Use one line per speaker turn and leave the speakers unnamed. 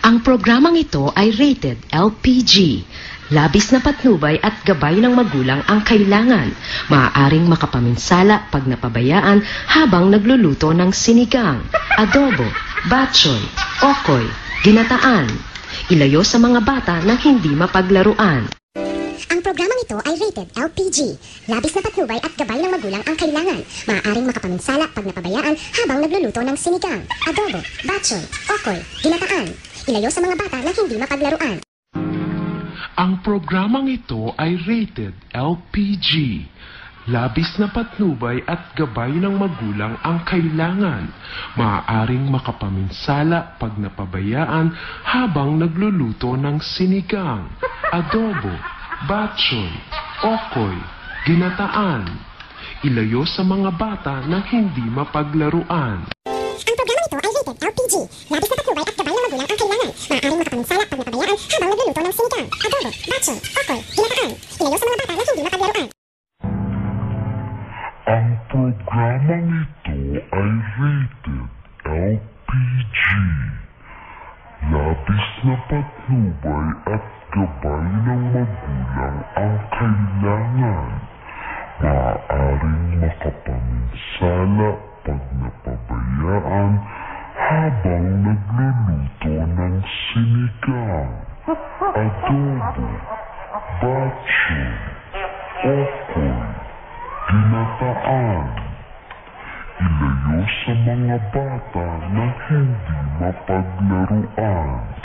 Ang programang ito ay rated LPG. Labis na patnubay at gabay ng magulang ang kailangan. Maaaring makapaminsala pag napabayaan habang nagluluto ng sinigang, adobo, batchoy, okoy, ginataan. Ilayo sa mga bata na hindi mapaglaruan.
Ang programang ito ay rated LPG. Labis na patnubay at gabay ng magulang ang kailangan. Maaaring makapaminsala pag napabayaan habang nagluluto ng sinigang, adobo, batchoy, okoy, ginataan. Ilayo sa mga bata na hindi mapaglaruan.
Ang programang ito ay rated LPG. Labis na patnubay at gabay ng magulang ang kailangan. Maaaring makapaminsala pag napabayaan habang nagluluto ng sinigang, adobo, batchoy, okoy, ginataan. Ilayo sa mga bata na hindi mapaglaruan.
Ang programang ito ay rated LPG. Labis na patnubay at gabay ng magulang ang kailangan. Maaaring makapaminsala pag napabayaan habang nagluluto ng sinigang, adobo, batchoy, okoy, ginataan. Ilayo sa mga bata na hindi mapaglaruan.
Ang programang ito ay rated LPG. Labis na patnubay at gabay ng magulang ang kailangan. Maaaring makapaminsala pag napabayaan habang nagluluto ng sinigang, adobo, batchoy, okoy, ginataan. Ilayo sa mga bata na hindi mapaglaruan.